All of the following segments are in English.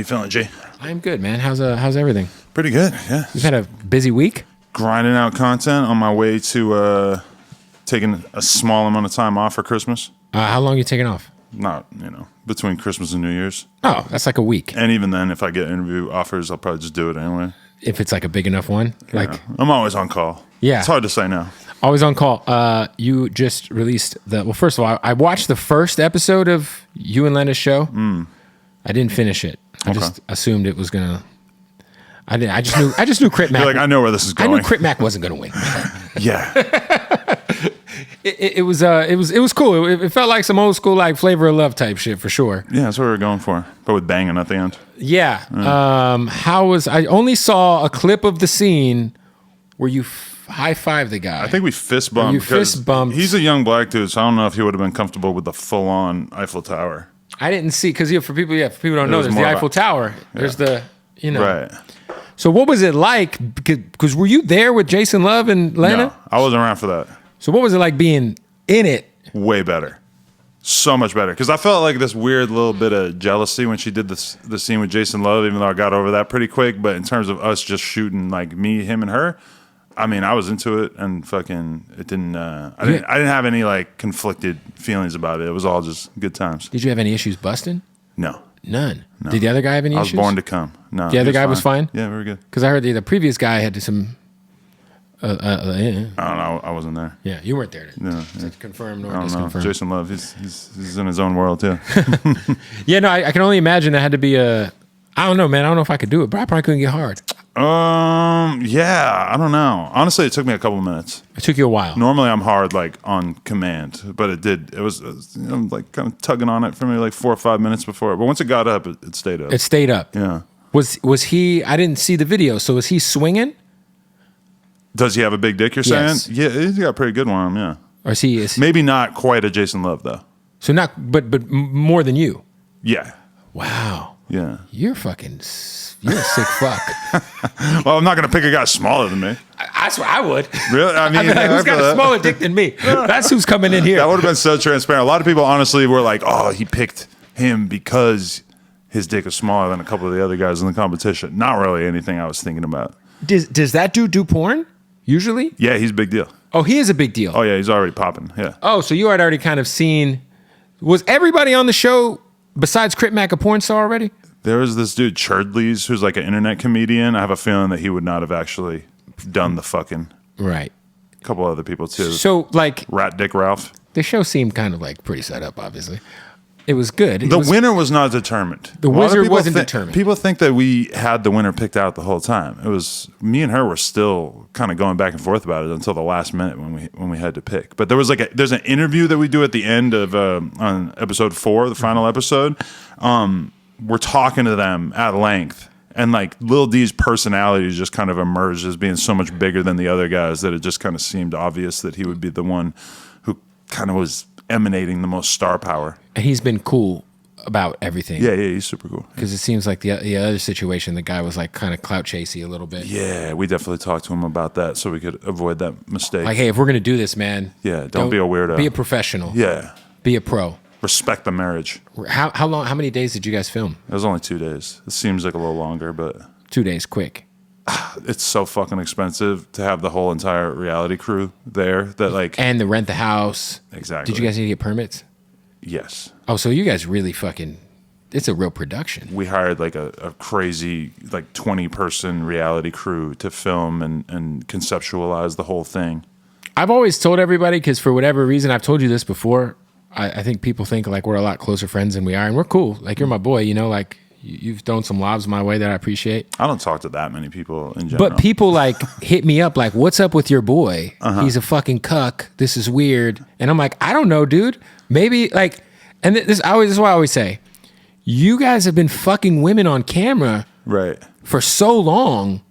you feeling, G? I'm good, man. How's everything? Pretty good, yeah. You've had a busy week? Grinding out content on my way to taking a small amount of time off for Christmas. How long are you taking off? Not, between Christmas and New Year's. Oh, that's like a week. And even then, if I get interview offers, I'll probably just do it anyway. If it's like a big enough one? I'm always on call. Yeah. It's hard to say no. Always on call. You just released first of all, I watched the first episode of you and Lena's show. I didn't finish it. I just assumed it was gonna. I just knew Crit Mac. You're like, I know where this is going. I knew Crit Mac wasn't gonna win. Yeah. It was cool. It felt like some old school like Flavor of Love type shit for sure. Yeah, that's what we were going for, but with banging at the end. Yeah. I only saw a clip of the scene where you high-five the guy. I think we fist bumped. You fist bumped. He's a young black dude, so I don't know if he would have been comfortable with the full-on Eiffel Tower. I didn't see, because for people who don't know, there's the Eiffel Tower. There's the, Right. So what was it like? Because were you there with Jason Love and Lena? No, I wasn't around for that. So what was it like being in it? Way better. So much better. Because I felt like this weird little bit of jealousy when she did the scene with Jason Love, even though I got over that pretty quick. But in terms of us just shooting like me, him, and her, I mean, I was into it, and fucking it didn't. I didn't have any like conflicted feelings about it. It was all just good times. Did you have any issues busting? No. None. No. Did the other guy have any issues? I was born to come. No. The other guy was fine? Yeah, very good. Because I heard the previous guy had some. I don't know. I wasn't there. Yeah, you weren't there to confirm nor disconfirm. Jason Love, he's in his own world too. Yeah, no, I can only imagine that had to be a. I don't know, man. I don't know if I could do it, but I probably couldn't get hard. Yeah, I don't know. Honestly, it took me a couple minutes. It took you a while. Normally, I'm hard like on command, but it was like kind of tugging on it for me like 4 or 5 minutes before. But once it got up, it stayed up. It stayed up. Yeah. Was he? I didn't see the video. So was he swinging? Does he have a big dick? You're Yes. saying? Yeah, he's got a pretty good one. Yeah. Or is he? Maybe not quite a Jason Love though. So not, but more than you. Yeah. Wow. Yeah. You're a sick fuck. Well, I'm not gonna pick a guy smaller than me. I swear I would. Really? I mean, who's got a smaller dick than me? That's who's coming in here. That would have been so transparent. A lot of people honestly were like, "Oh, he picked him because his dick is smaller than a couple of the other guys in the competition." Not really anything I was thinking about. Does that dude do porn usually? Yeah, he's a big deal. Oh, he is a big deal. Oh yeah, he's already popping. Yeah. Oh, so you had already kind of seen. Was everybody on the show besides Crit Mac a porn star already? There was this dude Churdleys who's like an internet comedian. I have a feeling that he would not have actually done the fucking. Right. A couple other people too. So like Rat Dick Ralph. The show seemed kind of like pretty set up. Obviously, it was good. The winner was not determined. The wizard wasn't determined. People think that we had the winner picked out the whole time. It was me and her were still kind of going back and forth about it until the last minute when we had to pick. But there was there's an interview that we do at the end of on episode 4, the final episode. We're talking to them at length, and like Lil D's personality just kind of emerged as being so much bigger than the other guys that it just kind of seemed obvious that he would be the one who kind of was emanating the most star power. And he's been cool about everything. Yeah, he's super cool. Because it seems like the other situation, the guy was like kind of clout chasey a little bit. Yeah, we definitely talked to him about that so we could avoid that mistake. Like, hey, if we're gonna do this, man, don't be a weirdo. Be a professional. Yeah, be a pro. Respect the marriage. How long? How many days did you guys film? It was only 2 days. It seems like a little longer, but 2 days, quick. It's so fucking expensive to have the whole entire reality crew there. And to rent the house. Exactly. Did you guys need to get permits? Yes. Oh, so you guys really fucking. It's a real production. We hired like a crazy 20-person reality crew to film and conceptualize the whole thing. I've always told everybody, because for whatever reason, I've told you this before. I think people think like we're a lot closer friends than we are, and we're cool. Like you're my boy, like you've thrown some lobs my way that I appreciate. I don't talk to that many people in general. But people like hit me up like, "What's up with your boy? He's a fucking cuck. This is weird." And I'm like, "I don't know, dude. Maybe like." And this is what I always say. You guys have been fucking women on camera, right, for so long.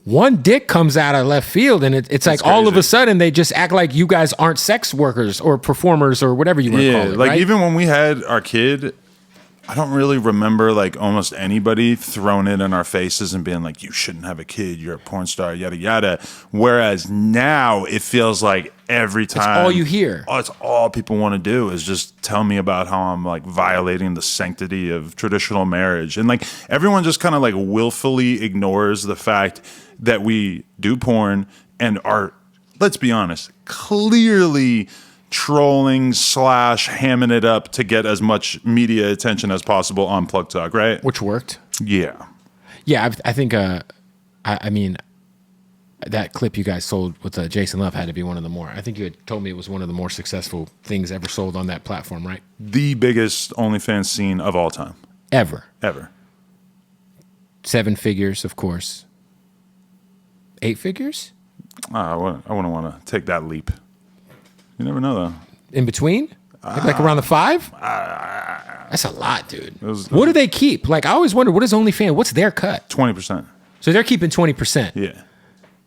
One dick comes out of left field, and it's like crazy. All of a sudden they just act like you guys aren't sex workers or performers or whatever you want to call it. Like right? even when we had our kid, I don't really remember like almost anybody throwing it in our faces and being like, you shouldn't have a kid, you're a porn star, yada yada. Whereas now it feels like every time, It's all you hear. Oh, it's all people want to do is just tell me about how I'm like violating the sanctity of traditional marriage. And like everyone just kind of like willfully ignores the fact that we do porn and are, let's be honest, clearly trolling / hamming it up to get as much media attention as possible on Plug Talk, right? Which worked. Yeah. Yeah, I think, I mean, that clip you guys sold with Jason Love had to be one of the more, I think you had told me it was one of the more successful things ever sold on that platform, right? The biggest OnlyFans scene of all time. Ever. 7 figures, of course. 8 figures? I wouldn't want to take that leap. You never know, though. In between? Like around the 5? That's a lot, dude. What do they keep? Like, I always wonder, what is OnlyFans? What's their cut? 20%. So they're keeping 20%. Yeah.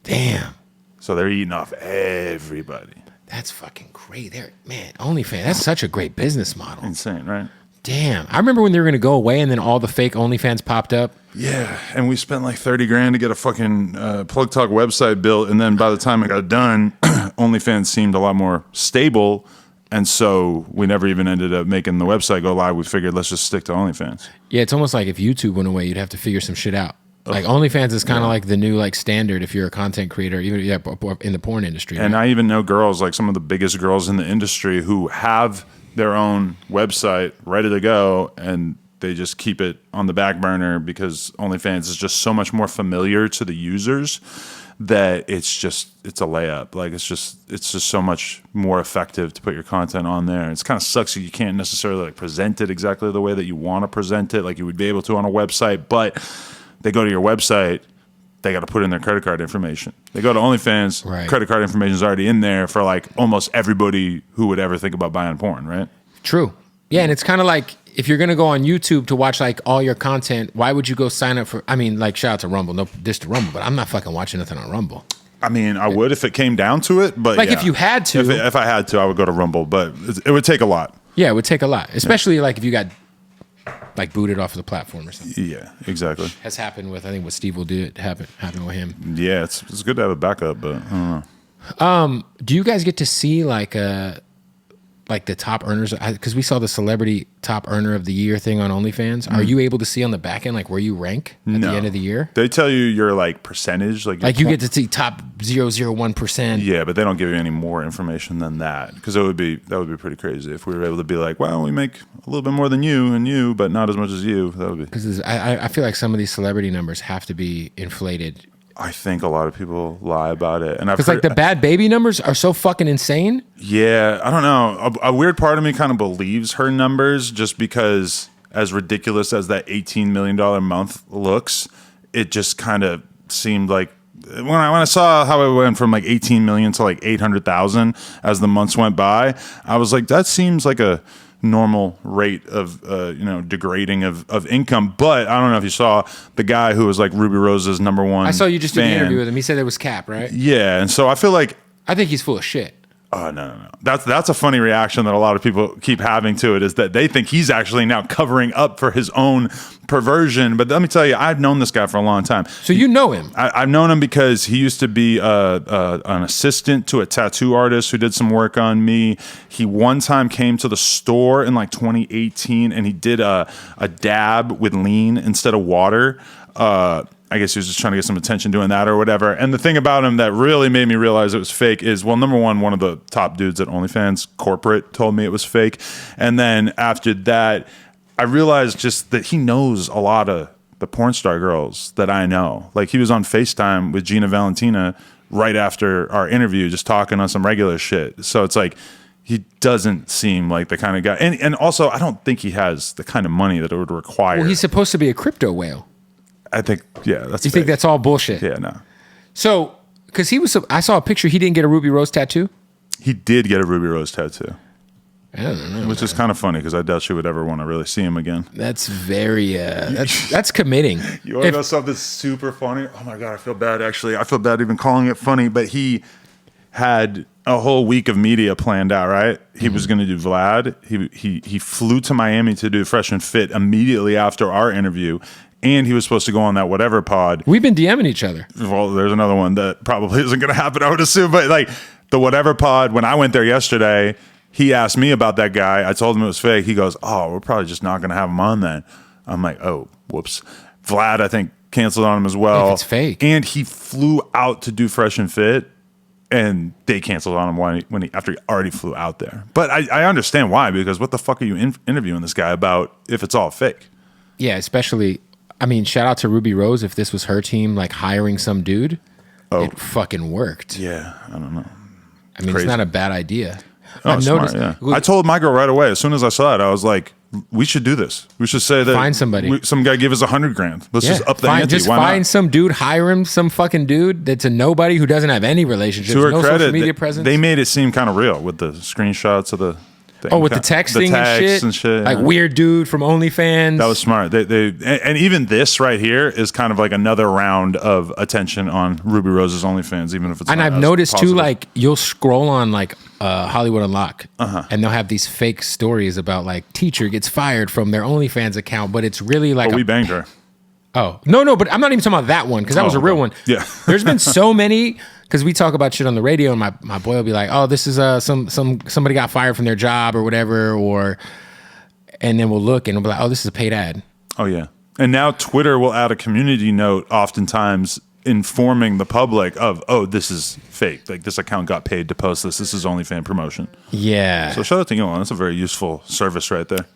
Damn. So they're eating off everybody. That's fucking great. Man, OnlyFans, that's such a great business model. Insane, right? Damn. I remember when they were going to go away and then all the fake OnlyFans popped up. Yeah, and we spent like $30,000 to get a fucking Plug Talk website built, and then by the time it got done, OnlyFans seemed a lot more stable, and so we never even ended up making the website go live. We figured let's just stick to OnlyFans. Yeah, it's almost like if YouTube went away, you'd have to figure some shit out. Like OnlyFans is kind of like the new like standard if you're a content creator, even in the porn industry. And right? I even know girls, like some of the biggest girls in the industry, who have their own website ready to go, and they just keep it on the back burner because OnlyFans is just so much more familiar to the users that it's a layup. Like it's just so much more effective to put your content on there. It's kind of sucks that you can't necessarily like present it exactly the way that you want to present it, like you would be able to on a website. But they go to your website, they got to put in their credit card information. They go to OnlyFans, right. Credit card information is already in there for like almost everybody who would ever think about buying porn, right? True. Yeah, and it's kind of like if you're gonna go on YouTube to watch like all your content, why would you go sign up for? I mean, like shout out to Rumble, no diss to Rumble, but I'm not fucking watching nothing on Rumble. I mean, I would if it came down to it, but like yeah. if you had to, if I had to, I would go to Rumble, but it would take a lot. Yeah, it would take a lot, especially like if you got like booted off of the platform or something. Yeah, exactly. Has happened with, I think what Steve will do happened with him. Yeah, it's good to have a backup, but I don't know. Do you guys get to see like the top earners? Because we saw the celebrity top earner of the year thing on OnlyFans. Are you able to see on the back end like where you rank at the end of the year? They tell you your like percentage, like you get to see top 0.001%. Yeah, but they don't give you any more information than that, because that would be pretty crazy if we were able to be like, well, we make a little bit more than you and you, but not as much as you. That would be, because I feel like some of these celebrity numbers have to be inflated. I think a lot of people lie about it, and because like the Bad Baby numbers are so fucking insane. Yeah, I don't know. A weird part of me kind of believes her numbers, just because as ridiculous as that $18 million month looks, it just kind of seemed like when I saw how it went from like 18 million to like 800,000 as the months went by, I was like, that seems like a normal rate of degrading of income. But I don't know if you saw the guy who was like Ruby Rose's number one. I saw you just did fan. the interview with him. He said it was cap, right? Yeah, and so I feel like I think he's full of shit. Oh, no. That's a funny reaction that a lot of people keep having to it, is that they think he's actually now covering up for his own perversion. But let me tell you, I've known this guy for a long time. So you know him? I've known him because he used to be an assistant to a tattoo artist who did some work on me. He one time came to the store in like 2018 and he did a dab with lean instead of water. I guess he was just trying to get some attention doing that or whatever. And the thing about him that really made me realize it was fake is, well, number one of the top dudes at OnlyFans corporate told me it was fake. And then after that, I realized just that he knows a lot of the porn star girls that I know. Like he was on FaceTime with Gina Valentina right after our interview, just talking on some regular shit. So it's like, he doesn't seem like the kind of guy. And also, I don't think he has the kind of money that it would require. Well, he's supposed to be a crypto whale. I think, yeah, that's. You think that's all bullshit? Yeah, no. So, because I saw a picture. He didn't get a Ruby Rose tattoo. He did get a Ruby Rose tattoo. I don't know, which is kind of funny because I doubt she would ever want to really see him again. That's very that's committing. You want to know something super funny? Oh my god, I feel bad. Actually, I feel bad even calling it funny. But he had a whole week of media planned out, right? He was going to do Vlad. He flew to Miami to do Fresh and Fit immediately after our interview, and he was supposed to go on that whatever pod. We've been DMing each other. Well, there's another one that probably isn't going to happen, I would assume, but like the whatever pod, when I went there yesterday, he asked me about that guy. I told him it was fake. He goes, "Oh, we're probably just not going to have him on then." I'm like, "Oh, whoops." Vlad, I think, canceled on him as well. If it's fake. And he flew out to do Fresh and Fit, and they canceled on him after he already flew out there. But I understand why, because what the fuck are you interviewing this guy about if it's all fake? Yeah, especially, I mean, shout out to Ruby Rose. If this was her team, like hiring some dude, it fucking worked. Yeah, I don't know. I mean, Crazy. It's not a bad idea. Oh, I've smart, yeah. I told my girl right away, as soon as I saw it, I was like, we should do this. We should say that. Find somebody. Some guy give us $100,000. Let's just up the ante. Just Why find not? some dude, hire him, some fucking dude that's a nobody who doesn't have any relationships, To her no credit, social media presence. they made it seem kind of real with the screenshots of the thing. with the texting and shit. Like yeah. weird dude from OnlyFans. That was smart. And even this right here is kind of like another round of attention on Ruby Rose's OnlyFans, even if it's and not I've as noticed positive. too, like you'll scroll on like Hollywood Unlocked, and they'll have these fake stories about like teacher gets fired from their OnlyFans account, but it's really like we banged her. Oh, no, but I'm not even talking about that one because that was a real one. Yeah. There's been so many because we talk about shit on the radio, and my boy will be like, "Oh, this is somebody got fired from their job or whatever," and then we'll look and we'll be like, "Oh, this is a paid ad." Oh yeah. And now Twitter will add a community note oftentimes informing the public of, "Oh, this is fake. Like this account got paid to post this. This is OnlyFans promotion." Yeah. So shout out to Elon. That's a very useful service right there.